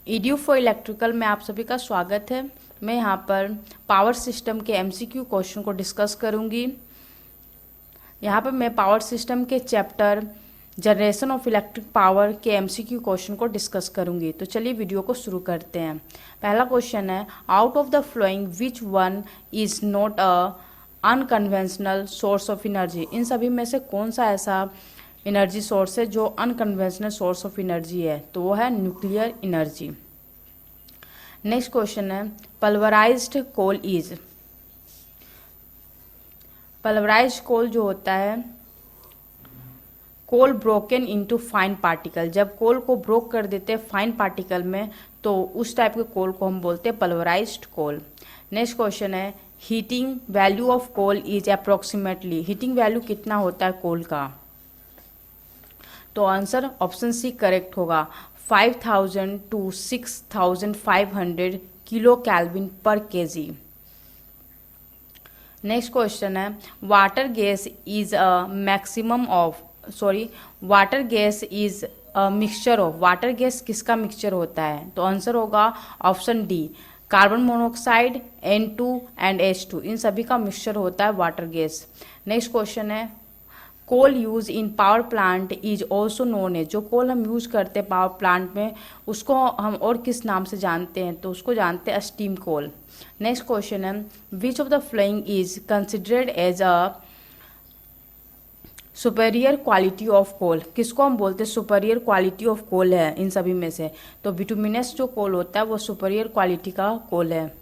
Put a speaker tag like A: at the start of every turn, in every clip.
A: EDU for electrical में आप सभी का स्वागत है। मैं यहाँ पर पावर सिस्टम के एमसीक्यू क्वेश्चन को डिस्कस करूँगी। यहाँ पर मैं पावर सिस्टम के chapter generation of electric power के एमसीक्यू क्वेश्चन को डिस्कस करूँगी। तो चलिए वीडियो को शुरू करते हैं। पहला क्वेश्चन है, out of the following which one is not a unconventional source of energy. इन सभी में से कौन सा ऐसा एनर्जी सोर्स है जो अनकन्वेंशनल सोर्स ऑफ एनर्जी है? तो वो है न्यूक्लियर एनर्जी। नेक्स्ट क्वेश्चन है, पल्वराइज्ड कोल इज। पल्वराइज्ड कोल जो होता है, कोल ब्रोकन इनटू फाइन पार्टिकल। जब कोल को ब्रोक कर देते हैं फाइन पार्टिकल में, तो उस टाइप के कोल को हम बोलते हैं पल्वराइज्ड कोल। नेक्स्ट क्वेश्चन है, heating value of coal is approximately. Heating value कितना होता है कोल का? तो आंसर ऑप्शन सी करेक्ट होगा, 5000 to 6500 kilo kelvin per KG. Next question है, water gas is a maximum of water gas is a mixture of. Water gas किसका mixture होता है? तो आंसर होगा option D, carbon monoxide, N2 and H2, इन सभी का mixture होता है वाटर गैस। नेक्स्ट क्वेश्चन है, coal use in power plant is also known है। जो कोल हम यूज करते हैं पावर प्लांट में, उसको हम और किस नाम से जानते हैं? तो उसको जानते हैं स्टीम कोल। नेक्स्ट क्वेश्चन है, which of the following is considered as a superior quality of coal. किसको हम बोलते हैं सुपेरियर क्वालिटी ऑफ कोल है इन सभी में से? तो बिटुमिनस जो कोल होता है वो सुपेरियर क्वालिटी का कोल है।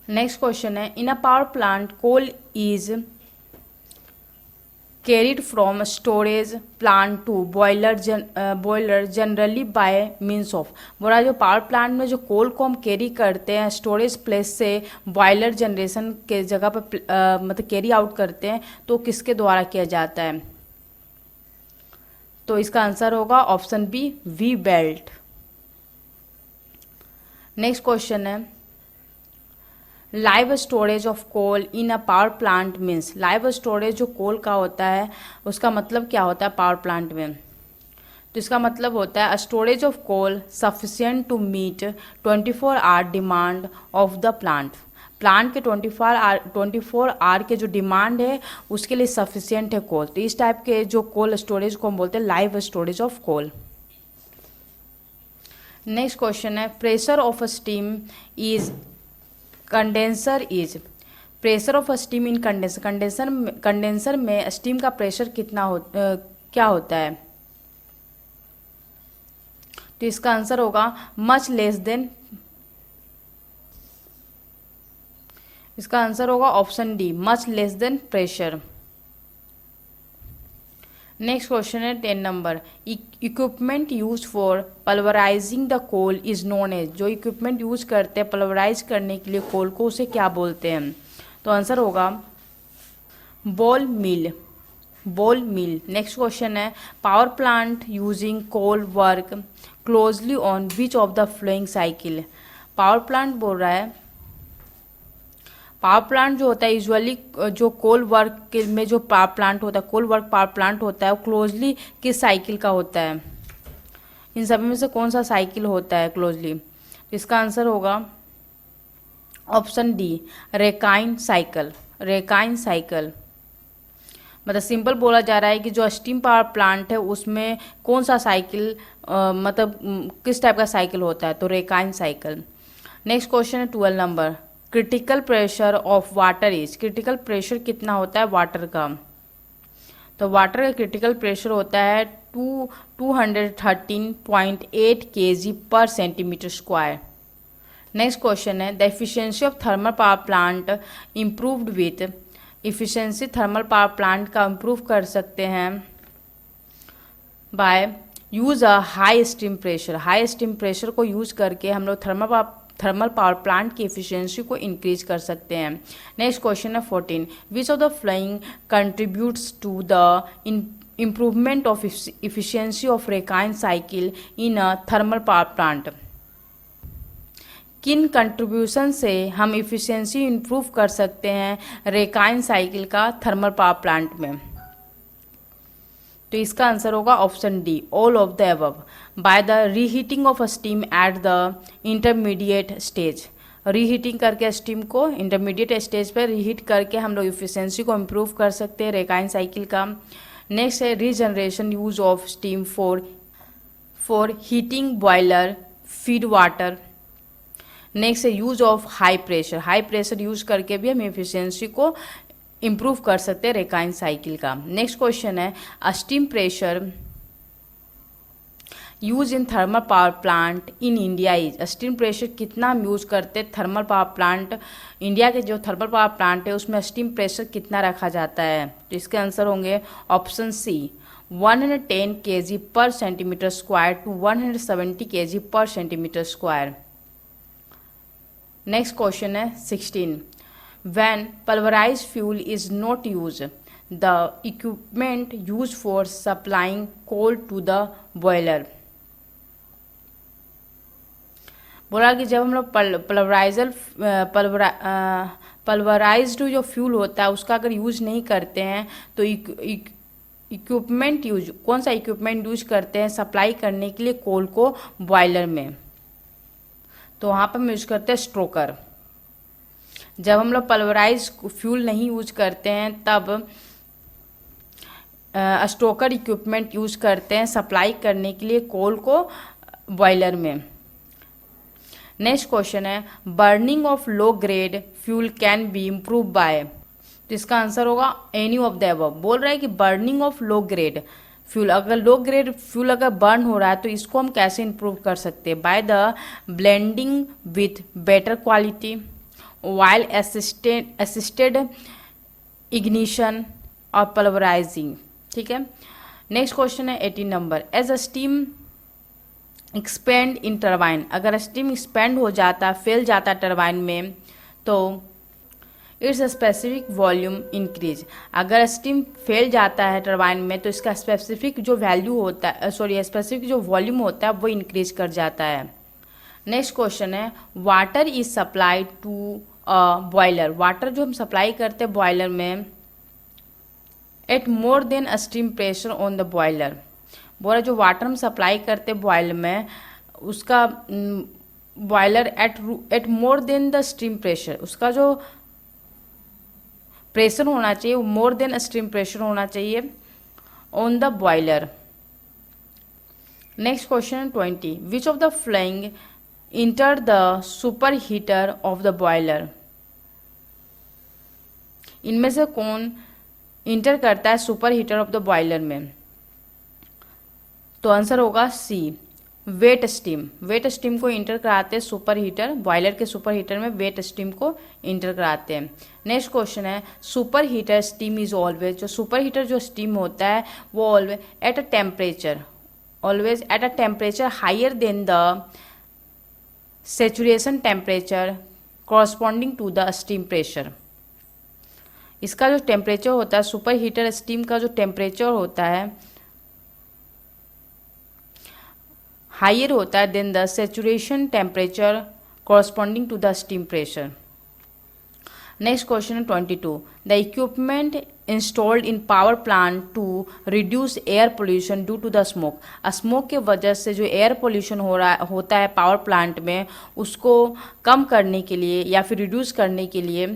A: नेक्स्ट क्वेश्चन है, in a power plant coal is carried from storage plant to boiler generally by means of। बोला जो पावर प्लांट में जो कोल को हम कैरी करते हैं स्टोरेज प्लेस से बॉयलर जनरेशन के जगह पर मतलब कैरी आउट करते हैं, तो किसके द्वारा किया जाता है? तो इसका आंसर होगा option B, V belt. Next question है, live storage of coal in a power plant means. Live storage जो कोल का होता है उसका मतलब क्या होता है पावर प्लांट में? तो इसका मतलब होता है storage of coal sufficient to meet 24 hour demand of the plant. Plant के 24 आवर के जो डिमांड है उसके लिए सफिशिएंट है कोल। तो इस टाइप के जो कोल स्टोरेज को हम बोलते हैं live storage of coal. Next question है, pressure of steam is condenser is. Pressure of steam in condenser. Condenser में स्टीम का प्रेशर क्या होता है? तो इसका आंसर होगा मच लेस देन। इसका आंसर होगा option D, much less than pressure. Next question है 10 number, equipment use for pulverising the coal is known as. जो इक्विपमेंट यूज करते हैं पल्वराइज करने के लिए कोल को, उसे क्या बोलते हैं? तो आंसर होगा ball mill. Ball mill. Next question है, power plant using coal work closely on which of the following cycle. Power plant बोल रहा है, पावर प्लांट जो होता है यूजुअली जो कोल वर्क में जो पावर प्लांट होता है, कोल वर्क पावर प्लांट होता है, वो क्लोजली किस साइकिल का होता है? इन सभी में से कौन सा साइकिल होता है क्लोजली? इसका आंसर होगा ऑप्शन डी, रेकाइन साइकिल। रेकाइन साइकिल मतलब सिंपल बोला जा रहा है कि जो स्टीम पावर प्लांट है उसमें कौन सा साइकिल मतलब किस टाइप का साइकिल होता है? तो रेकाइन साइकिल। नेक्स्ट क्वेश्चन है 12 number, critical pressure of water is. Critical pressure कितना होता है वाटर का? तो वाटर का क्रिटिकल प्रेशर होता है 213.8 kg per centimetre square. Next question है, the efficiency of thermal power plant improved with. Efficiency thermal power plant का इम्प्रूव कर सकते हैं by use a high steam pressure. High steam pressure को use करके हम लोग थर्मल पावर प्लांट की एफिशिएंसी को इंक्रीज कर सकते हैं। नेक्स्ट क्वेश्चन है 14, which of the following contributes to the improvement of efficiency of Rankine cycle in a thermal power plant. किन कंट्रीब्यूशन से हम इफिशिएंसी इंप्रूव कर सकते हैं रेकाइन साइकिल का थर्मल पावर प्लांट में? तो इसका आंसर होगा option D, all of the above. By the reheating of steam at the intermediate stage, reheating करके स्टीम को इंटरमीडिएट स्टेज पर रीहीट करके हम लोग इफिशियंसी को इम्प्रूव कर सकते हैं रेकाइन साइकिल का। नेक्स्ट है regeneration use of steam for heating boiler feed water. Next है use of high pressure use करके भी हम एफिशिएंसी को इम्प्रूव कर सकते हैं रेकाइन साइकिल का। नेक्स्ट क्वेश्चन है steam pressure use in thermal power plant in India is, steam pressure कितना हम यूज करते हैं थर्मल पावर प्लांट, इंडिया के जो थर्मल पावर प्लांट है उसमें स्टीम प्रेशर कितना रखा जाता है। तो इसके आंसर होंगे option C, 110 kg per centimetre square to 170 kg per centimetre square. Next question है 16, when pulverised fuel is not use the equipment use for supplying coal to the boiler. बोला कि जब हम लोग पल्वराइज्ड जो फ्यूल होता है उसका अगर यूज नहीं करते हैं तो इक्विपमेंट यूज, कौन सा इक्विपमेंट यूज करते हैं सप्लाई करने के लिए कोल को बॉयलर में, तो वहाँ पर हम यूज करते हैं स्ट्रोकर। जब हम लोग पल्वराइज फ्यूल नहीं यूज करते हैं तब स्ट्रोकर इक्विपमेंट यूज करते हैं सप्लाई करने के लिए कोल को बॉयलर में। नेक्स्ट क्वेश्चन है burning of low grade fuel can be improve bye, तो इसका आंसर होगा एनी ऑफ द अबव। बोल रहा है कि burning of low grade fuel, अगर लो ग्रेड फ्यूल अगर बर्न हो रहा है तो इसको हम कैसे इम्प्रूव कर सकते हैं, by the blending with better quality, while assisted ignition और पल्वराइजिंग। ठीक है। नेक्स्ट क्वेश्चन है 18 number, as a steam expand in turbine, अगर स्टीम एक्सपेंड हो जाता फैल जाता टरबाइन में तो इट्स स्पेसिफिक वॉल्यूम इंक्रीज, अगर स्टीम फैल जाता है टरबाइन में तो इसका स्पेसिफिक जो वैल्यू होता है स्पेसिफिक जो वॉल्यूम होता है वो इंक्रीज कर जाता है। नेक्स्ट क्वेश्चन है water is supplied to boiler, water जो हम सप्लाई करते हैं बॉयलर में at more than a steam pressure on the boiler, बोला जो वाटर हम सप्लाई करते हैं बॉयलर में उसका boiler at more than the steam pressure, उसका जो प्रेशर होना चाहिए वो मोर देन स्टीम प्रेशर होना चाहिए on the boiler. Next question 20, which of the flowing enter the super heater of the boiler, इनमें से कौन इंटर करता है super heater of the boiler में, तो आंसर होगा सी, वेट स्टीम। वेट स्टीम को इंटर कराते हैं सुपर हीटर, बॉयलर के सुपर हीटर में वेट स्टीम को इंटर कराते हैं। नेक्स्ट क्वेश्चन है super heater steam is always, जो सुपर हीटर जो स्टीम होता है वो always at a temperature higher than the saturation temperature corresponding to the steam pressure, इसका जो टेम्परेचर होता है सुपर हीटर स्टीम का जो टेम्परेचर होता है हायर होता है than the saturation temperature corresponding to the steam pressure. Next question है 22, the equipment installed in power plant to reduce air pollution due to the smoke, smoke के वजह से जो एयर पोल्यूशन होता है पावर प्लांट में उसको कम करने के लिए या फिर रिड्यूस करने के लिए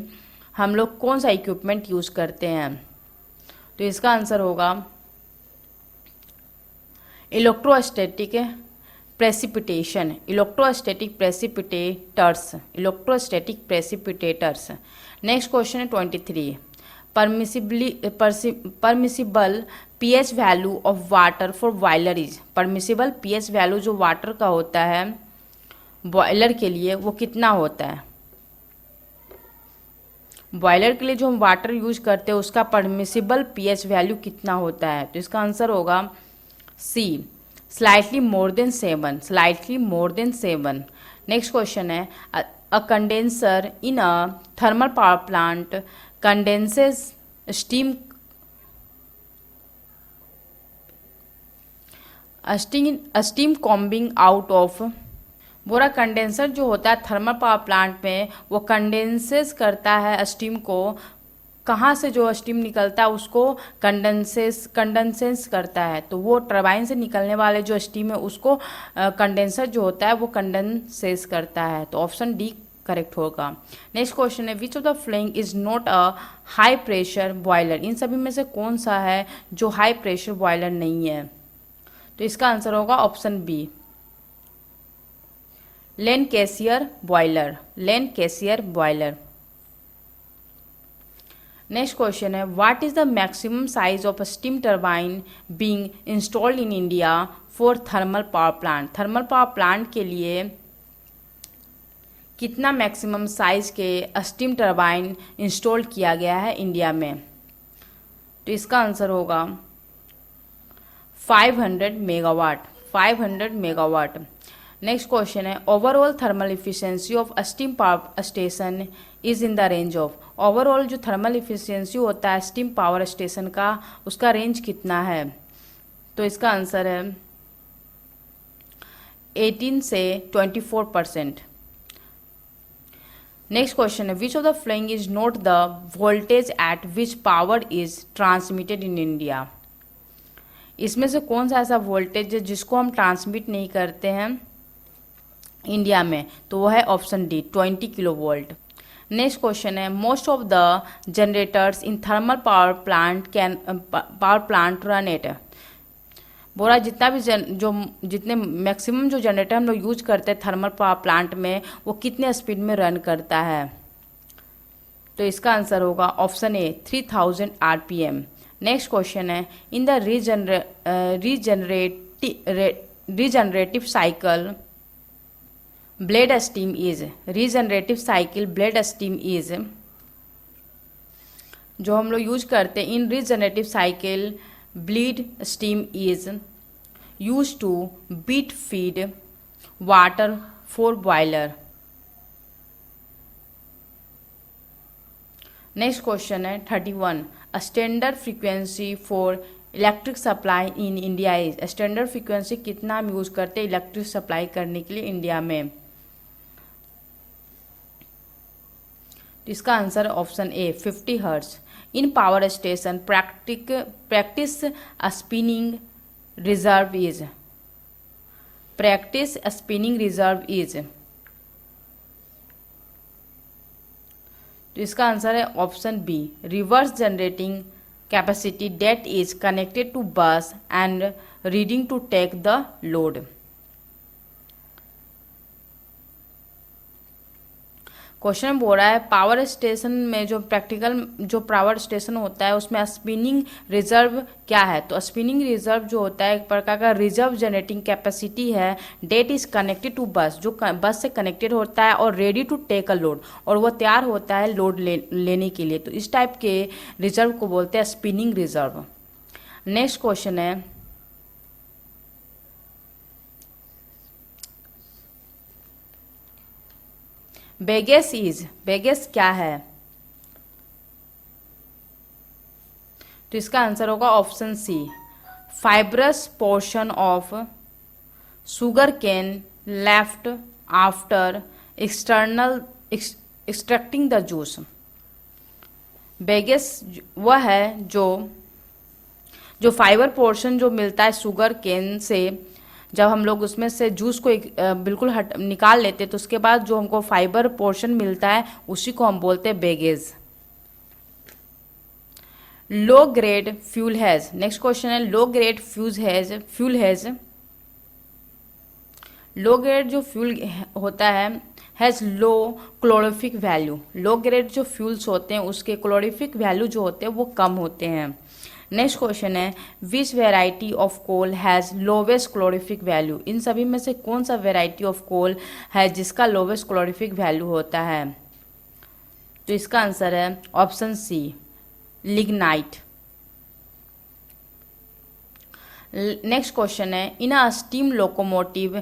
A: हम लोग कौन सा इक्विपमेंट यूज़ करते हैं, तो इसका आंसर होगा electrostatic precipitation, electrostatic precipitators. Next question है 23, permissible pH value of water for boiler is, permissible pH value जो वाटर का होता है बॉयलर के लिए वो कितना होता है, बॉयलर के लिए जो हम वाटर यूज करते हैं उसका परमिसिबल पीएच वैल्यू कितना होता है, तो इसका आंसर होगा C, slightly more than 7। Next question है a condenser in a thermal power plant condenses steam coming out of, बोरा कंडेंसर जो होता है थर्मल पावर प्लांट में वो कंडेंसेस करता है स्टीम को कहाँ से जो स्टीम निकलता है उसको कंडेंसेस करता है, तो वो टरबाइन से निकलने वाले जो स्टीम है उसको कंडेंसर जो होता है वो कंडेंसेस करता है। तो ऑप्शन डी करेक्ट होगा। नेक्स्ट क्वेश्चन है which of the following is not a high pressure boiler, इन सभी में से कौन सा है जो हाई प्रेशर बॉयलर नहीं है? तो इसका आंसर होगा option B, Lancashire boiler, Lancashire boiler. Next question है what is the maximum size of a steam turbine being installed in India for thermal power plant, thermal power plant के लिए कितना maximum size के steam turbine install किया गया है India में? तो इसका आंसर होगा 500 मेगावाट, 500 मेगावाट। नेक्स्ट क्वेश्चन है overall thermal efficiency of a steam power station is in the range of, overall जो थर्मल इफिशिएंसी होता है स्टीम पावर स्टेशन का उसका रेंज कितना है? तो इसका आंसर है 18 से 24%। नेक्स्ट क्वेश्चन है which of the following is not the voltage at which power is transmitted in India, इसमें से कौन सा ऐसा वोल्टेज है जिसको हम ट्रांसमिट नहीं करते हैं इंडिया में? तो वो है option D 20 kilo volt. Next question है most of the generators in thermal power plant run at, बोला जितना भी जितने मैक्सिमम जो जनरेटर हम लोग यूज करते हैं थर्मल पावर प्लांट में वो कितने स्पीड में रन करता है? तो इसका आंसर होगा option A 3000 RPM। Next question है in the regenerative cycle blade steam is, regenerative cycle blade steam is, जो हम लोग यूज करते हैं in regenerative cycle bleed steam is use to heat feed water for boiler. Next question है 31 standard frequency for electric supply in India is, standard frequency कितना हम use करते हैं इलेक्ट्रिक सप्लाई करने के लिए इंडिया में? तो इसका answer option A 50 hertz. In power station practice spinning reserve is, practice spinning reserve is, तो इसका आंसर है option B reserve generating capacity that is connected to bus and ready to take the load. Question बोल रहा है power station में जो practical जो power station होता है उसमें स्पिनिंग रिजर्व क्या है? तो स्पिनिंग रिजर्व जो होता है एक प्रकार का रिजर्व जनरेटिंग कैपेसिटी है that is connected to bus, जो बस से कनेक्टेड होता है और ready to take a load, और वो तैयार होता है लोड लेने के लिए। तो इस टाइप के रिजर्व को बोलते हैं स्पिनिंग रिजर्व। नेक्स्ट क्वेश्चन है बेगेस इज, बेगेस क्या है? तो इसका आंसर होगा option C fibrous portion of sugar cane left after extracting the juice. Bagasse वह है जो फाइबर पोर्शन जो मिलता है शुगर केन से, जब हम लोग उसमें से जूस को बिल्कुल निकाल लेते तो उसके बाद जो हमको फाइबर पोर्शन मिलता है उसी को हम बोलते हैं bagasse. Low grade fuel has, next question है low grade fuel has, low grade जो फ्यूल होता है has low calorific value, low grade जो फ्यूल्स होते हैं उसके क्लोरिफिक वैल्यू जो होते हैं वो कम होते हैं। नेक्स्ट क्वेश्चन है which variety of coal has lowest calorific value, इन सभी में से कौन सा वेराइटी ऑफ कोल है जिसका लोवेस्ट क्लोरिफिक वैल्यू होता है? तो इसका आंसर है option C lignite. Next question है in a steam locomotive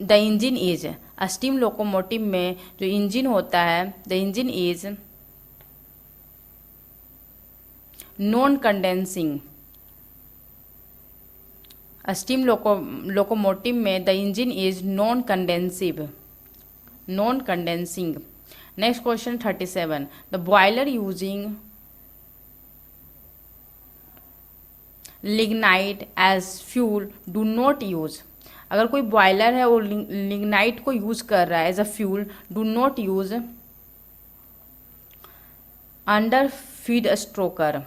A: the engine is, steam locomotive में जो इंजन होता है the engine is non condensing, steam locomotive में the engine is non condensive, non condensing. Next question 37 the boiler using lignite as fuel do not use. अगर कोई boiler है वो lignite को यूज कर रहा है as a fuel, do not use under feed stoker.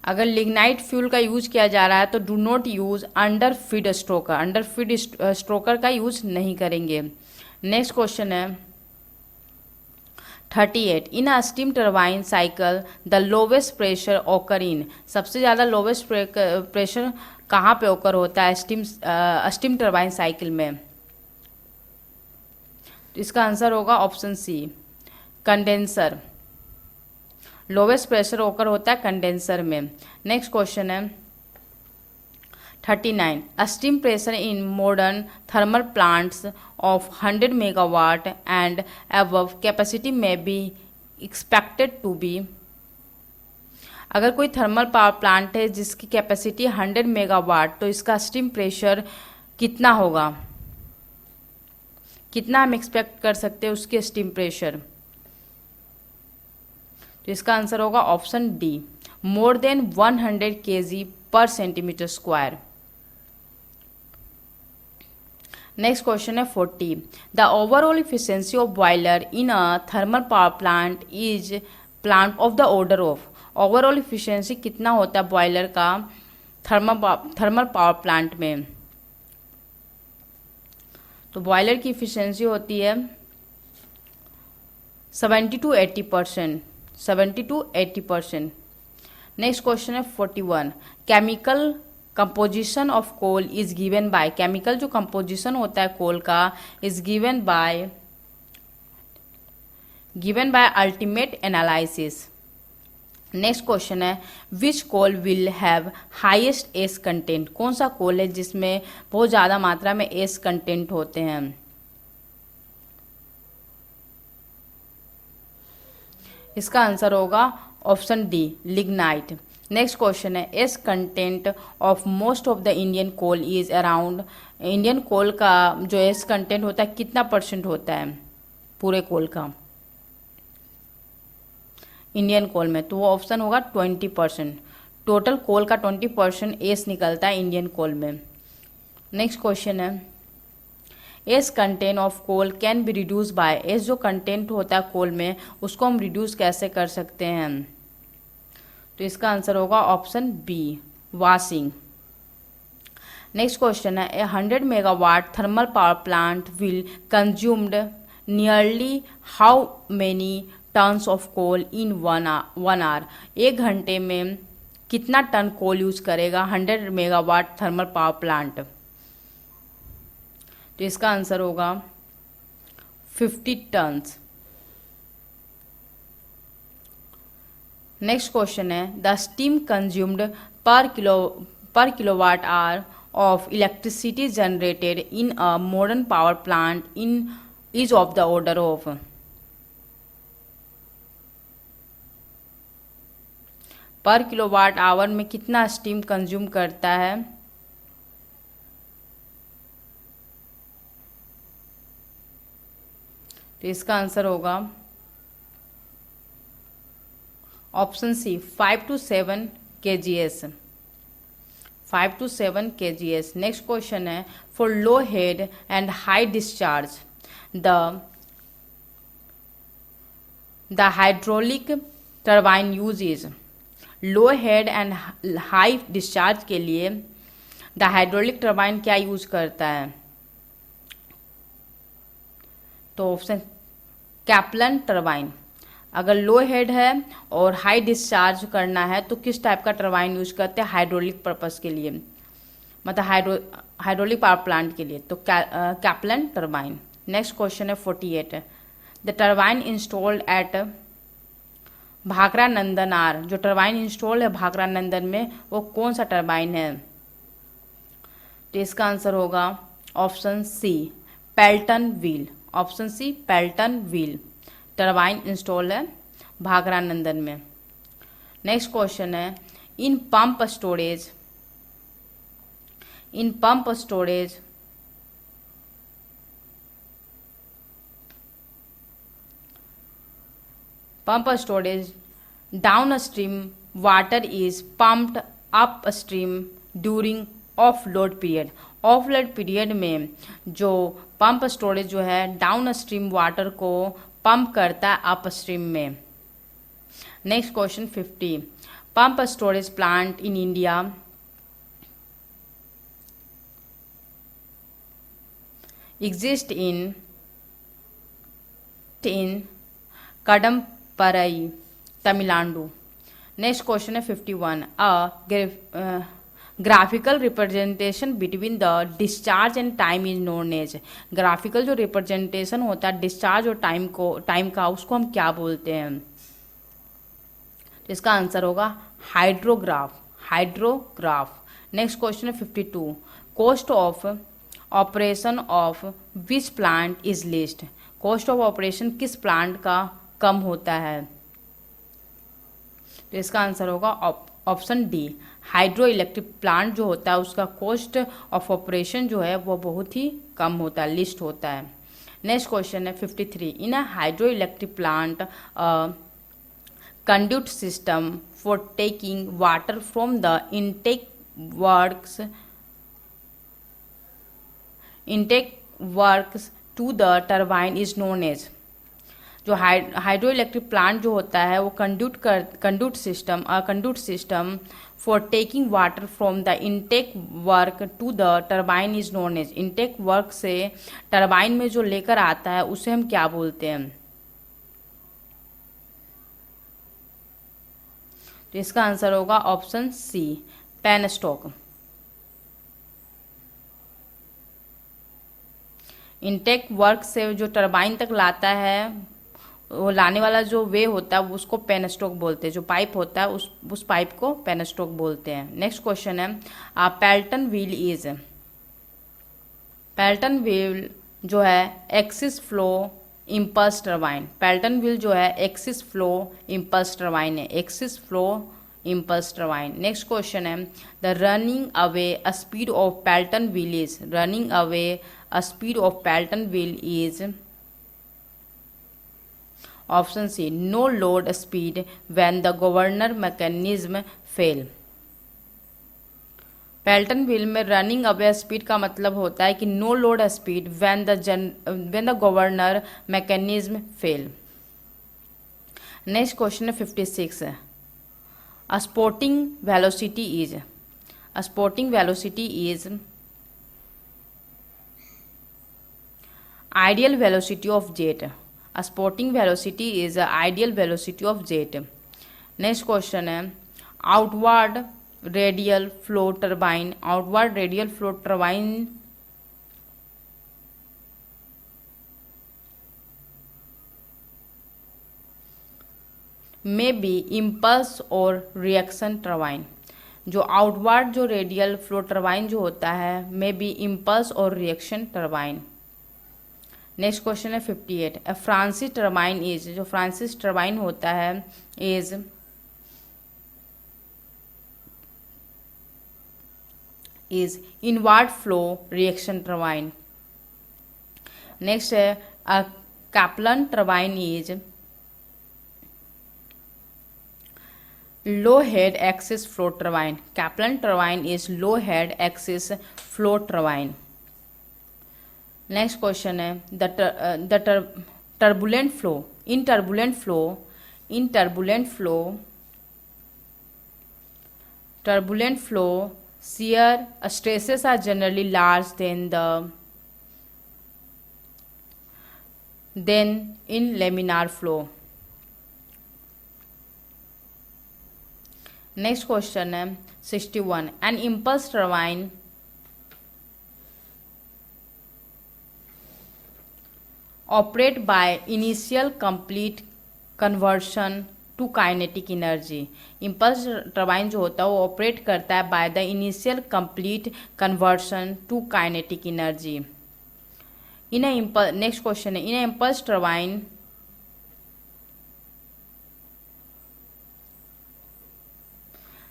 A: अगर लिग्नाइट फ्यूल का यूज किया जा रहा है तो do not use under feed stoker, under feed stoker का यूज नहीं करेंगे। नेक्स्ट क्वेश्चन है 38, in a steam turbine cycle the lowest pressure occur in. सबसे ज़्यादा लोवेस्ट प्रेशर कहाँ पे ऑकर होता है स्टीम टरबाइन साइकिल में? तो इसका आंसर होगा option C, condenser. Lowest pressure occur होता है कंडेंसर में। नेक्स्ट क्वेश्चन है 39, a steam pressure in modern thermal plants of 100 megawatt and above capacity may be expected to be। अगर कोई थर्मल पावर प्लांट है जिसकी कैपेसिटी 100 मेगावाट, तो इसका स्टीम प्रेशर कितना होगा, कितना हम एक्सपेक्ट कर सकते हैं उसके स्टीम प्रेशर? तो इसका आंसर होगा option D, more than 100 kg per centimetre square. Next question है 40, the overall efficiency of boiler in a thermal power plant is plant of the order of. Overall efficiency कितना होता है boiler का thermal power plant में? तो boiler की efficiency होती है 70 to 80%, 70 to 80%। नेक्स्ट क्वेश्चन है 41, chemical composition of coal is given by. Chemical जो कंपोजिशन होता है कोल का is given by ultimate analysis. Next question है which coal will have highest ash content. कौन सा कोल है जिसमें बहुत ज़्यादा मात्रा में एस कंटेंट होते हैं? इसका आंसर होगा option D, lignite. Next question है S content of most of the Indian coal is around. Indian coal का जो एस कंटेंट होता है कितना परसेंट होता है पूरे कोल का इंडियन कोल में? तो वो ऑप्शन होगा 20%। टोटल कोल का 20% एस निकलता है इंडियन कोल में। नेक्स्ट क्वेश्चन है S content of coal can be reduce by. S जो कंटेंट होता है कोल में उसको हम रिड्यूस कैसे कर सकते हैं? तो इसका आंसर होगा option B, washing. Next question है 100 megawatt thermal power plant will consumed nearly how many tons of coal in 1 hour. 1 घंटे में कितना टन कोल यूज करेगा 100 मेगावाट थर्मल पावर प्लांट? तो इसका आंसर होगा 50 टन्स। नेक्स्ट क्वेश्चन है द स्टीम कंज्यूम्ड पर kilowatt hour of electricity generated in a modern power plant in is of the order of. पर किलोवाट आवर में कितना steam consume करता है? तो इसका आंसर होगा option C, 5 to 7 kgs, 5 to 7 kgs। Next question है for low head and high discharge the hydraulic turbine use is. Low head and high discharge के लिए द हाइड्रोलिक टरबाइन क्या यूज करता है? तो ऑप्शन कैप्लन टरबाइन। अगर लो head है और हाई डिस्चार्ज करना है तो किस टाइप का टरबाइन यूज करते हैं? हाइड्रोलिक पर्पस के लिए, मतलब हाइड्रोलिक पावर प्लांट के लिए, तो कैप्लन टरबाइन। नेक्स्ट क्वेश्चन है 48, the turbine installed at Bhakra नंदन आर। जो टरबाइन इंस्टॉल है भाखरा नंदन में वो कौन सा टरबाइन है? तो इसका आंसर होगा option C, Pelton wheel. Option C, Pelton wheel turbine install है भाखरा नंदन में। नेक्स्ट क्वेश्चन है इन pump storage Downstream water is pumped upstream during off load period. Off load period में जो पंप स्टोरेज जो है डाउन स्ट्रीम वाटर को पंप करता है अपस्ट्रीम में। Next question 50, pump storage plant in India exist in Kadamparayyi, Tamil Nadu. Next question है 51. A graphical representation between the discharge and time is known as. Graphical जो representation होता है discharge और time का उसको हम क्या बोलते हैं? तो इसका आंसर होगा हाइड्रोग्राफ। नेक्स्ट क्वेश्चन है 52. Cost of operation of which plant is list. Cost of operation किस प्लांट का कम होता है? तो इसका आंसर होगा option D, hydro electric plant जो होता है उसका कॉस्ट ऑफ ऑपरेशन जो है वो बहुत ही कम होता है, लिस्ट होता है। नेक्स्ट क्वेश्चन है 53. In a hydro electric plant conduit system for taking water from the intake works to the turbine is known as. जो हाइड्रो इलेक्ट्रिक प्लांट जो होता है वो conduit system for taking water from the intake work to the turbine is known as. Intake work से turbine में जो लेकर आता है उसे हम क्या बोलते हैं? तो इसका आंसर होगा option C, penstock. Intake work से जो टरबाइन तक लाता है वो लाने वाला जो वे होता है उसको पेनस्टॉक बोलते हैं। जो पाइप होता है उस पाइप को पेनस्टॉक बोलते हैं। नेक्स्ट क्वेश्चन है पेल्टन व्हील जो है axis flow impulse turbine. Pelton wheel जो है एक्सिस फ्लो इम्पल्स टरबाइन है, axis flow impulse turbine. Next question है the running away speed of Pelton wheel is. Running away speed of Pelton wheel is option C, no load speed when the governor mechanism fail. Pelton wheel में running away speed का मतलब होता है कि no load speed when the governor mechanism fail. Next question है 56. Sporting velocity is ideal velocity of jet. A sporting velocity is the ideal velocity of jet. Next question है outward radial flow turbine. Outward radial flow turbine may be impulse or reaction turbine. जो outward जो radial flow turbine जो होता है may be impulse और reaction turbine. Next question है 58. A Francis turbine is. जो Francis turbine होता है is inward flow reaction turbine. Next है a Kaplan turbine is low head axis flow turbine. Kaplan turbine is low head axis flow turbine. Next question है the turbulent flow. In turbulent flow shear stresses are generally large than in laminar flow. Next question है 61. An impulse turbine operate by initial complete conversion to kinetic energy. Impulse turbine जो होता है वो operate करता है by the initial complete conversion to kinetic energy. Next question है in a impulse turbine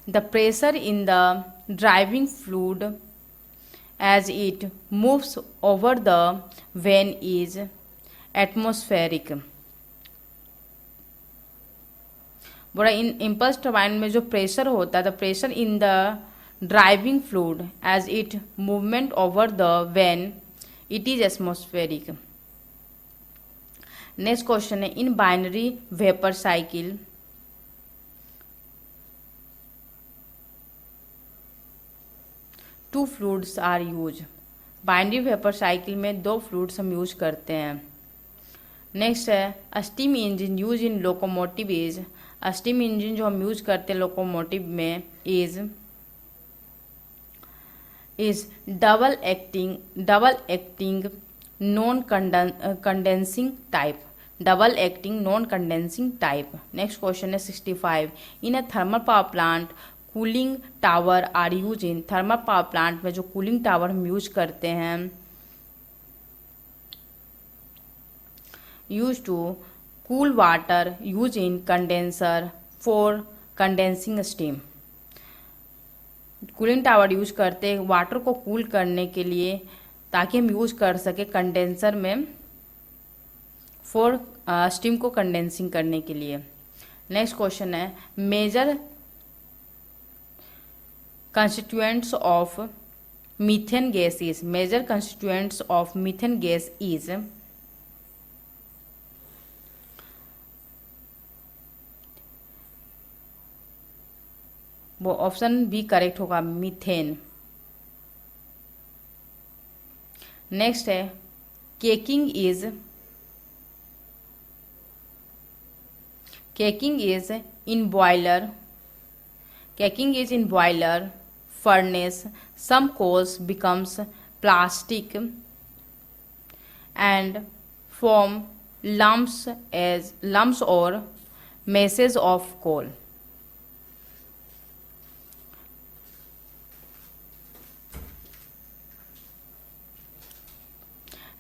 A: the pressure in the driving fluid as it moves over the vane is atmospheric. बोला इन impulse turbine में जो pressure होता है, the pressure in the driving fluid as it movement over the vane it is atmospheric. Next question है in binary vapour cycle two fluids are use. Binary vapour cycle में दो fluids हम use करते हैं। Next है steam engine use in locomotive is. Steam engine जो हम use करते हैं लोकोमोटिव में is double acting non condensing type. Double acting non condensing type. Next question है 65 in a thermal power plant cooling tower are use in. Thermal power plant में जो cooling tower हम use करते हैं use to cool water use in condenser for condensing steam. Cooling tower use करते हैं water को cool करने के लिए ताकि हम यूज कर सके कंडेंसर में फॉर स्टीम को कंडेंसिंग करने के लिए। नेक्स्ट क्वेश्चन है major constituents of methane gas is। major constituents of methane gas is वो ऑप्शन बी करेक्ट होगा मीथेन। नेक्स्ट है caking is in boiler furnace some coals becomes plastic and form lumps or masses of coal।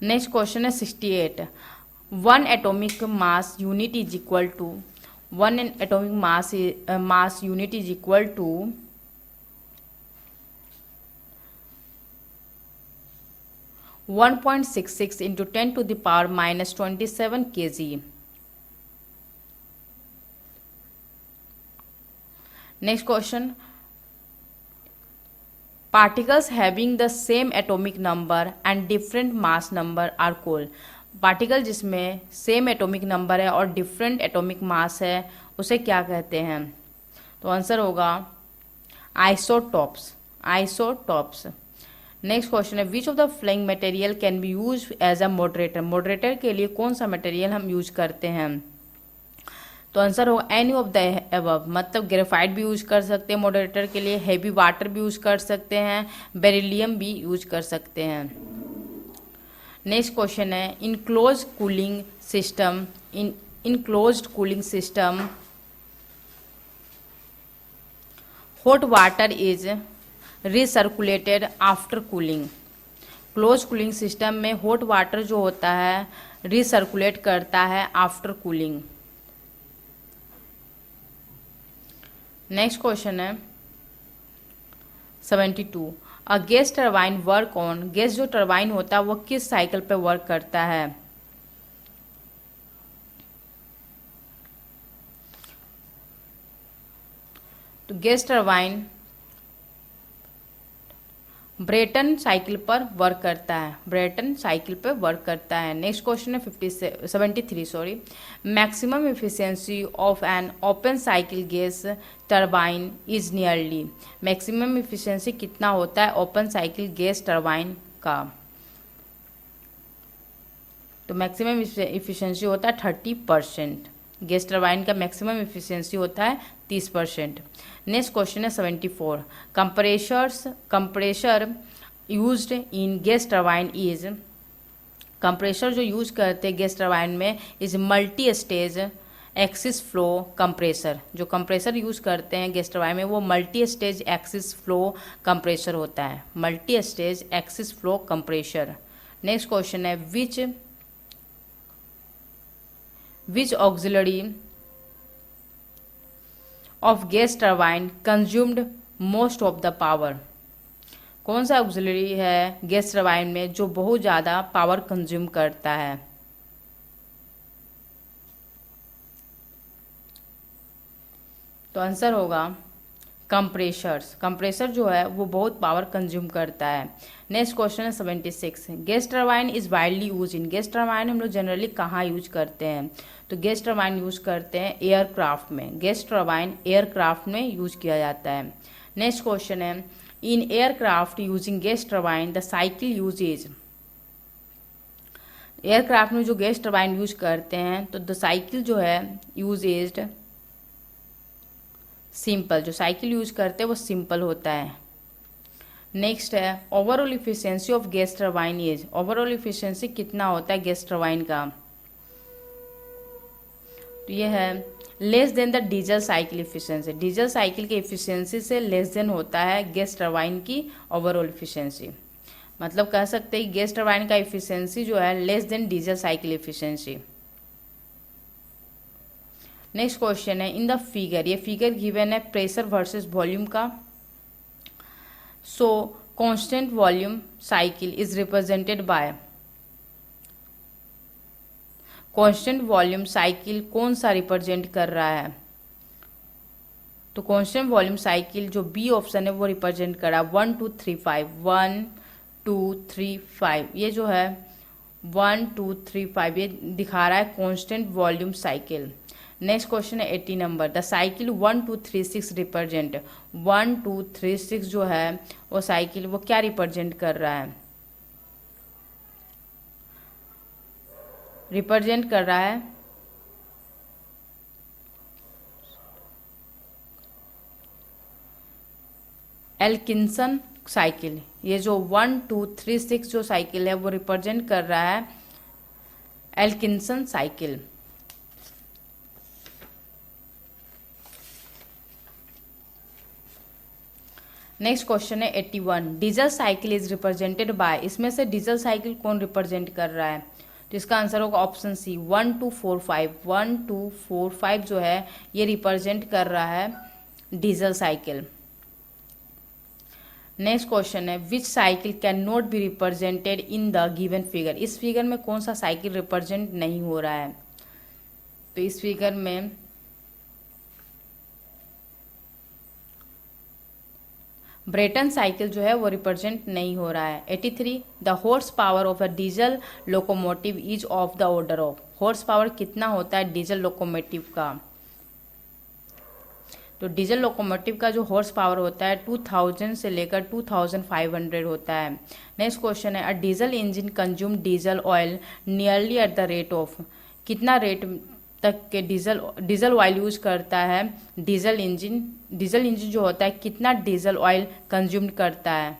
A: Next question है 68 one atomic mass unit is equal to 1.66 into 10 to the power minus 27 kg। Next question particles having the same atomic number and different mass number are called। Particle जिसमें same atomic number है और different atomic mass है उसे क्या कहते हैं? तो answer होगा आइसोटॉप्स। नेक्स्ट क्वेश्चन है which of the following material can be use as a moderator. Moderator के लिए कौन सा मटेरियल हम यूज करते हैं? तो आंसर होगा एनी ऑफ द अबव। मतलब ग्रेफाइट भी यूज कर सकते हैं मॉडरेटर के लिए, हेवी वाटर भी यूज कर सकते हैं, बेरिलियम भी यूज कर सकते हैं। नेक्स्ट क्वेश्चन है in close cooling system hot water is recirculated after cooling. Close cooling system में हॉट वाटर जो होता है रिसर्कुलेट करता है आफ्टर कूलिंग। नेक्स्ट क्वेश्चन है 72 a gas turbine work on. Gas जो टरबाइन होता है वो किस साइकिल पे वर्क करता है? तो गैस टरबाइन ब्रेटन साइकिल पर वर्क करता है। नेक्स्ट क्वेश्चन है 73 maximum efficiency of an open cycle gas turbine is nearly. Maximum efficiency कितना होता है ओपन साइकिल गैस टरबाइन का? तो मैक्सिमम एफिशिएंसी होता है 30%। गैस टरबाइन का मैक्सिमम एफिशिएंसी होता है 30%। नेक्स्ट क्वेश्चन है 74 compressor used in gas turbine is. Compressor जो यूज करते हैं गैस टरबाइन में is multi stage axis flow compressor. जो कंप्रेसर यूज करते हैं गैस टरबाइन में वो multi stage axis flow compressor होता है, multi stage axis flow compressor. Next question है which auxiliary of gas turbine consumed most of the power. कौन सा ऑक्सिलरी है गैस टरबाइन में जो बहुत ज़्यादा पावर कंज्यूम करता है? तो आंसर होगा कंप्रेशर्स। कंप्रेसर जो है वो बहुत पावर कंज्यूम करता है। नेक्स्ट क्वेश्चन है 76, gas turbine is widely use in. Gas turbine हम लोग जनरली कहाँ यूज करते हैं? तो गैस टरबाइन यूज करते हैं एयरक्राफ्ट में। गैस टरबाइन एयरक्राफ्ट में यूज किया जाता है। नेक्स्ट क्वेश्चन है in aircraft using gas turbine the cycle uses. Aircraft में जो गैस टरबाइन यूज करते हैं तो द साइकिल जो है यूजेड सिंपल। जो साइकिल यूज करते हैं वो सिंपल होता है। नेक्स्ट है overall efficiency of gas turbine is. Overall efficiency कितना होता है गैस टरबाइन का? तो ये है less than the diesel cycle efficiency. Diesel cycle के इफिशियंसी से लेस देन होता है गैस टरबाइन की ओवरऑल इफिशियंसी। मतलब कह सकते हैं गैस टरबाइन का इफिशियंसी जो है less than diesel cycle efficiency. Next question है इन द फिगर। ये फिगर गिवन है प्रेशर वर्सेस वॉल्यूम का। सो constant volume cycle is represented by. Constant volume cycle कौन सा रिप्रेजेंट कर रहा है? तो कांस्टेंट वॉल्यूम साइकिल जो बी ऑप्शन है वो रिप्रेजेंट कर रहा है 1 2 3 5 1 2 3 5। ये जो है 1 2 3 5 ये दिखा रहा है constant volume cycle. Next question है 80 नंबर द साइकिल 1 2 3 6 रिप्रेजेंट। 1 2 3 6 जो है वो साइकिल वो क्या रिप्रेजेंट कर रहा है? रिप्रेजेंट कर रहा है एल्किंसन साइकिल। ये जो 1 2 3 6 जो साइकिल है वो रिप्रेजेंट कर रहा है एल्किंसन साइकिल। नेक्स्ट क्वेश्चन है 81 diesel cycle is represented by. इसमें से डीजल साइकिल कौन रिप्रेजेंट कर रहा है? तो इसका आंसर होगा ऑप्शन सी 1 2 4 5। 1 2 4 5 जो है ये रिप्रेजेंट कर रहा है डीजल साइकिल। नेक्स्ट क्वेश्चन है which cycle can not be represented in the given figure. इस फिगर में कौन सा साइकिल रिप्रेजेंट नहीं हो रहा है? तो इस फिगर में ब्रेटन साइकिल जो है वो रिप्रेजेंट नहीं हो रहा है। 83 the horse power of a diesel locomotive is of the order of. Horse power कितना होता है डीजल लोकोमोटिव का? तो डीजल लोकोमोटिव का जो हॉर्स पावर होता है 2000 से लेकर 2500 होता है। नेक्स्ट क्वेश्चन है अ diesel engine consume diesel oil nearly at the rate of. कितना रेट तक के डीजल ऑयल यूज करता है डीजल इंजन? डीजल इंजन जो होता है कितना डीजल ऑयल कंज्यूम करता है?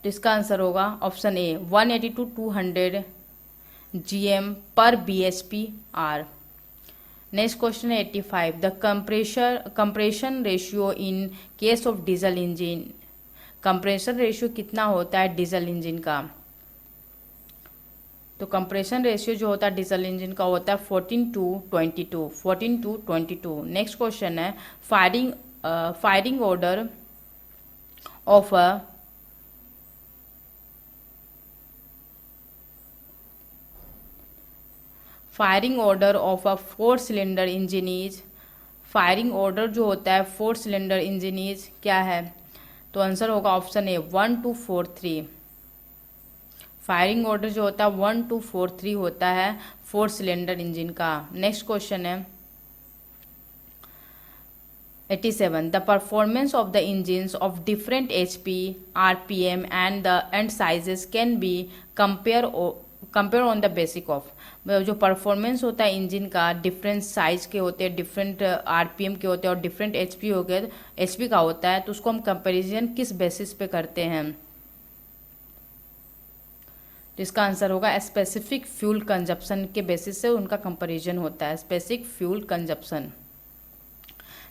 A: तो इसका आंसर होगा ऑप्शन ए 180 to 200 GM पर BHP आर। नेक्स्ट क्वेश्चन है 85 the compression ratio in case of diesel engine. Compression ratio कितना होता है डीजल इंजन का? तो कंप्रेशन रेशियो जो होता है डीजल इंजन का होता है 14 to 22। 14 to 22। नेक्स्ट क्वेश्चन है firing order of a firing order of a 4 cylinder engine is. Firing order जो होता है 4 सिलेंडर इंजन इज क्या है? तो आंसर होगा ऑप्शन ए 1 2 4 3। फायरिंग ऑर्डर जो होता है 1 2 4 3 होता है 4 सिलेंडर इंजन का। नेक्स्ट क्वेश्चन है 87 the performance of the engines of different HP RPM and sizes can be compare on the basic of. जो परफॉर्मेंस होता है इंजन का डिफरेंट साइज के होते हैं, डिफरेंट RPM के होते हैं और डिफरेंट HP का होता है, तो उसको हम कंपेरिजन किस बेसिस पे करते हैं? तो इसका आंसर होगा स्पेसिफिक फ्यूल कंजप्शन के बेसिस से उनका कंपैरिजन होता है, specific fuel consumption.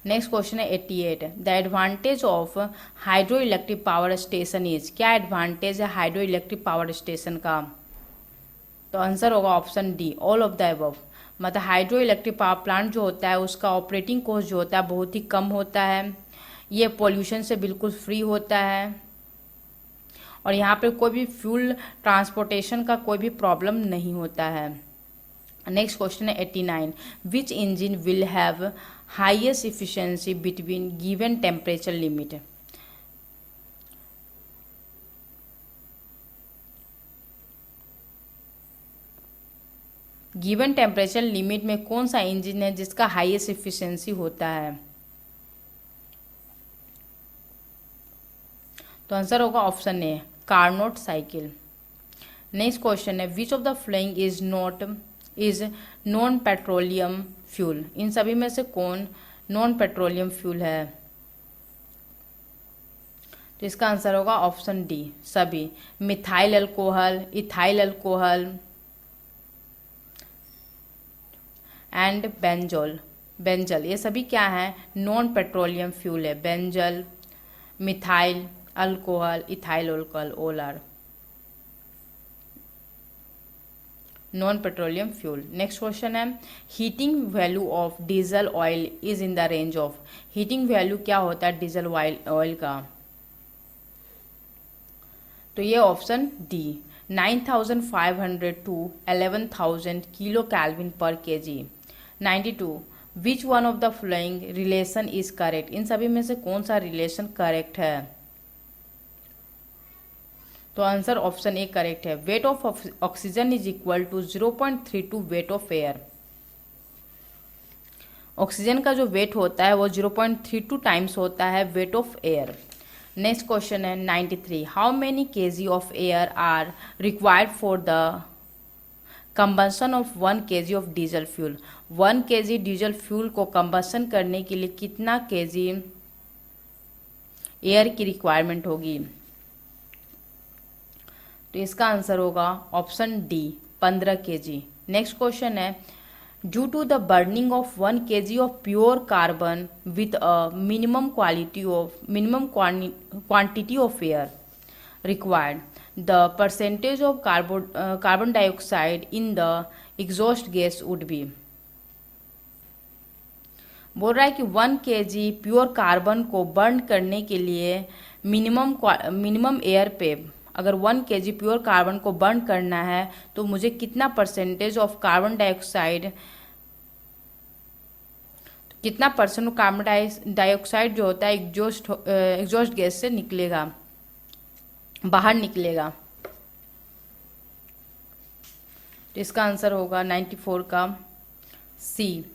A: Next question है 88 the advantage of hydro electric power station is. क्या एडवांटेज है हाइड्रो इलेक्ट्रिक पावर स्टेशन का? तो आंसर होगा option D all of the above. मतलब हाइड्रो इलेक्ट्रिक पावर प्लांट जो होता है उसका ऑपरेटिंग कॉस्ट जो होता है बहुत ही कम होता है, ये पोल्यूशन से बिल्कुल फ्री होता है और यहाँ पे कोई भी फ्यूल ट्रांसपोर्टेशन का कोई भी प्रॉब्लम नहीं होता है। नेक्स्ट क्वेश्चन है 89 which engine will have highest efficiency between given temperature limit. Given temperature limit में कौन सा इंजन है जिसका हाईएस्ट इफिशिएंसी होता है? तो आंसर होगा option A, Carnot cycle. Next question है, which of the following is non petroleum fuel? इन सभी में से कौन नॉन पेट्रोलियम फ्यूल है? तो इसका आंसर होगा ऑप्शन डी, सभी। Methyl alcohol, ethyl alcohol and benzol, ये सभी क्या है? नॉन पेट्रोलियम फ्यूल है। Benzol, methyl alcohol, ethyl alcohol, all are non petroleum fuel. Next question है, heating value of diesel oil is in the range of. Heating value क्या होता है diesel oil का? तो ये option D, 9,500 to 11,000 kilo kelvin per KG. 92, which one of the following relation is correct? इन सभी में से कौन सा रिलेशन करेक्ट है? तो आंसर ऑप्शन ए करेक्ट है। Weight of oxygen is equal to 0.32 weight of air. Oxygen का जो वेट होता है वो 0.32 टाइम्स होता है weight of air. Next question है 93, how many kg of air are required for the combustion of 1 kg of diesel fuel? 1 kg diesel fuel को combustion करने के लिए कितना केजी एयर की रिक्वायरमेंट होगी? तो इसका आंसर होगा option D, 15 KG. Next question है, due to the burning of 1 kg of pure carbon with a minimum quantity of air required, the percentage of carbon dioxide in the exhaust gas would be। बोल रहा है कि 1 kg pure carbon को burn करने के लिए minimum air पे अगर 1 kg प्योर कार्बन को बर्न करना है तो मुझे कितना परसेंटेज ऑफ कार्बन डाइऑक्साइड, कितना परसेंट कार्बन डाइऑक्साइड जो होता है एग्जॉस्ट गैस से निकलेगा, बाहर निकलेगा? तो इसका आंसर होगा 94 का सी,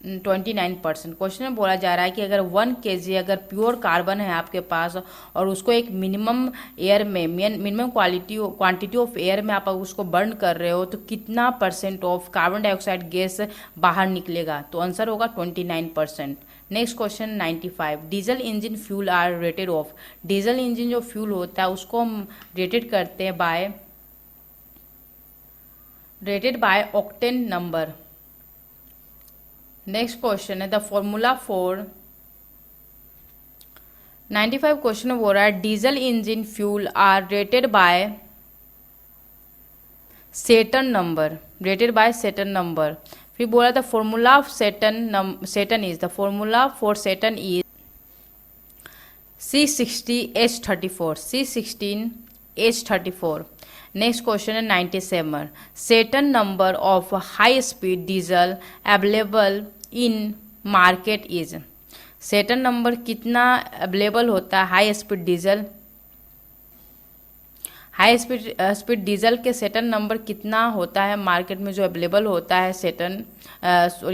A: 29%। क्वेश्चन में बोला जा रहा है कि अगर 1 kg अगर प्योर कार्बन है आपके पास और उसको एक मिनिमम एयर में मिनिमम क्वांटिटी ऑफ एयर में आप उसको बर्न कर रहे हो तो कितना percent of carbon dioxide gas बाहर निकलेगा? तो आंसर होगा 29%। Next question 95, diesel engine fuel are rated of. Diesel engine जो फ्यूल होता है उसको हम रेटेड करते हैं rated by octane number. Next question है द फॉर्मूला फॉर 95 क्वेश्चन में बोल रहा है diesel engine fuel are rated by cetane number, rated by cetane number. फिर बोला the formula of cetane is, the formula for cetane is C60H34, C16H34। Next question है 97, cetane number of high speed diesel available in market is. Cetane number कितना available होता है high speed diesel? High speed diesel के cetane number कितना होता है market में जो अवेलेबल होता है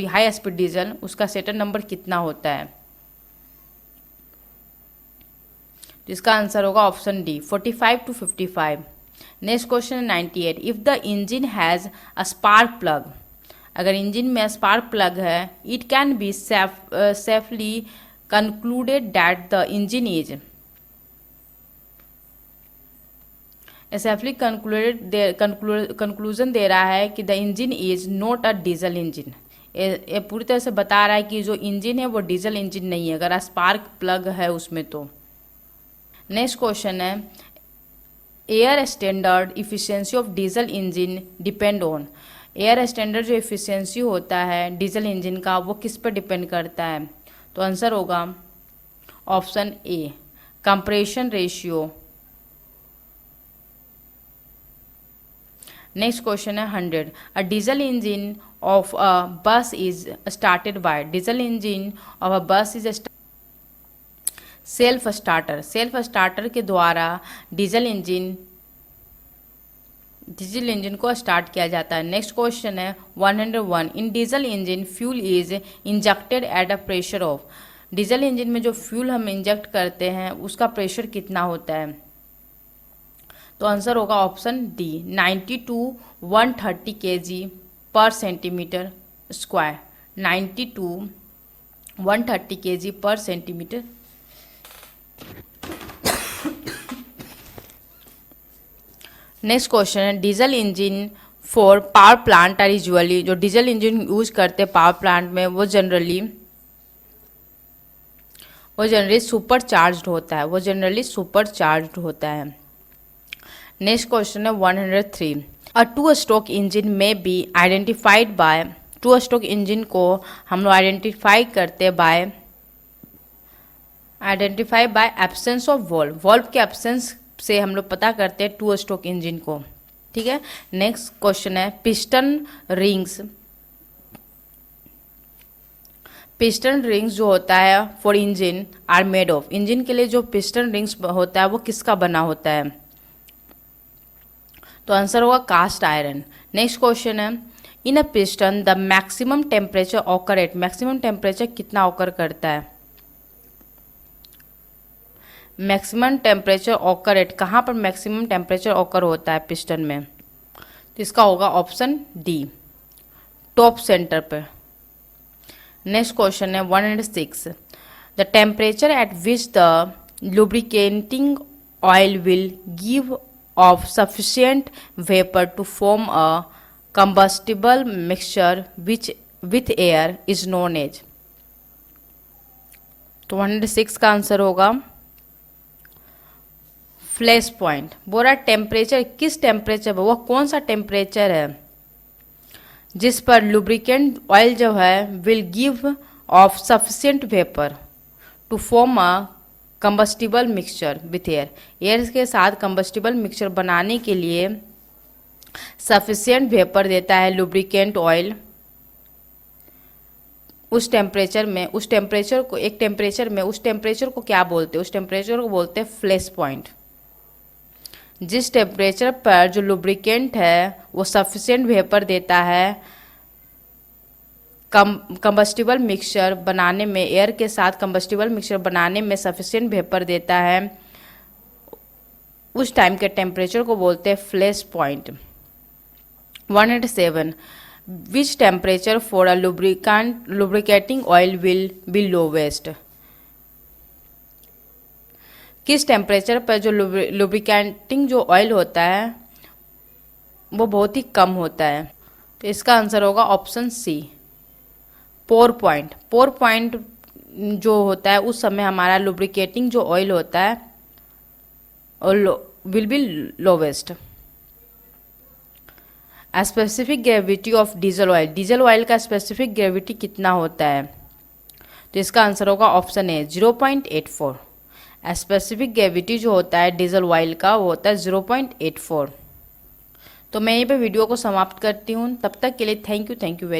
A: हाई स्पीड डीजल, उसका सेटन नंबर कितना होता है? तो इसका आंसर होगा option D, 45 to 55। Next question 98, if the engine has a spark plug. अगर इंजन में स्पार्क प्लग है, it can be safely concluded that the engine is. Safely conclusion दे रहा है कि the engine is not a diesel engine. ये पूरी तरह से बता रहा है कि जो इंजन है वो डीजल इंजन नहीं है अगर स्पार्क प्लग है उसमें तो। नेक्स्ट क्वेश्चन है air standard efficiency of diesel engine depend on. Air standard जो इफिशिएंसी होता है डीजल इंजन का वो किस पर डिपेंड करता है? तो आंसर होगा option A, compression ratio next question है 100। A diesel engine of a bus is started by, diesel engine of a bus is self starter, self starter के द्वारा डीजल इंजन को स्टार्ट किया जाता है। नेक्स्ट क्वेश्चन है 101। In diesel engine fuel is injected at a pressure of, diesel engine में जो fuel हम इंजेक्ट करते हैं उसका प्रेशर कितना होता है? तो आंसर होगा option D 90 to 130 kg per centimetre square, 90 to 130 kg per centimetre. Next question है diesel engine for power plant are usually, जो डीजल इंजन यूज करते हैं पावर प्लांट में वो जनरली सुपर चार्ज्ड होता है, वो जनरली सुपर चार्ज्ड होता है। नेक्स्ट क्वेश्चन है 103। अ टू स्ट्रोक इंजन में be identified by, two stroke engine को हम लोग आइडेंटिफाई करते by absence of valve, valve के एब्सेंस से हम लोग पता करते हैं टू स्ट्रोक इंजन को। ठीक है। नेक्स्ट क्वेश्चन है पिस्टन रिंग्स, पिस्टन रिंग्स जो होता है for engine are made of, engine के लिए जो पिस्टन रिंग्स होता है वो किसका बना होता है? तो आंसर होगा कास्ट आयरन। नेक्स्ट क्वेश्चन है in a piston the maximum temperature occur at, maximum temperature कितना ऑकर करता है? मैक्सिमम टेम्परेचर ऑकर एट, कहाँ पर मैक्सिमम टेम्परेचर ऑकर होता है पिस्टन में? तो इसका होगा ऑप्शन डी टॉप सेंटर पर। नेक्स्ट क्वेश्चन है 106। The temperature at which the lubricating oil will give off sufficient vapour to form a combustible mixture which with air is known as. तो 106 का आंसर होगा फ्लैश पॉइंट। बोला temperature, किस temperature पर, वह कौन सा टेम्परेचर है जिस पर लुब्रिकेंट ऑयल जो है will give off sufficient vapour to form a combustible mixture with air, air के साथ कंबस्टिबल मिक्सचर बनाने के लिए सफिशिएंट वेपर देता है लुब्रिकेंट ऑयल। उस टेम्परेचर में, उस टेम्परेचर को, एक टेम्परेचर में उस टेम्परेचर को क्या बोलते हैं? उस टेम्परेचर को बोलते हैं फ्लैश पॉइंट। जिस टेम्परेचर पर जो लुब्रिकेंट है वो सफिशिएंट वेपर देता है कंबस्टिबल मिक्सचर बनाने में, एयर के साथ कंबस्टिबल मिक्सचर बनाने में सफिशिएंट वेपर देता है, उस टाइम के टेम्परेचर को बोलते हैं flash point. 107। Which temperature for a lubricating oil will be lowest, किस टेम्परेचर पर जो लुब्रिकेटिंग जो ऑयल होता है वो बहुत ही कम होता है? तो इसका आंसर होगा option C pour point. Pour point जो होता है उस समय हमारा लुब्रिकेटिंग जो ऑयल होता है will be lowest. Specific gravity of diesel oil, diesel oil का स्पेसिफिक ग्रेविटी कितना होता है? तो इसका आंसर होगा ऑप्शन ए 0.84। स्पेसिफिक ग्रेविटी जो होता है डीजल ऑयल का वो होता है 0.84। तो मैं यहीं पे वीडियो को समाप्त करती हूँ। तब तक के लिए थैंक यू वेरी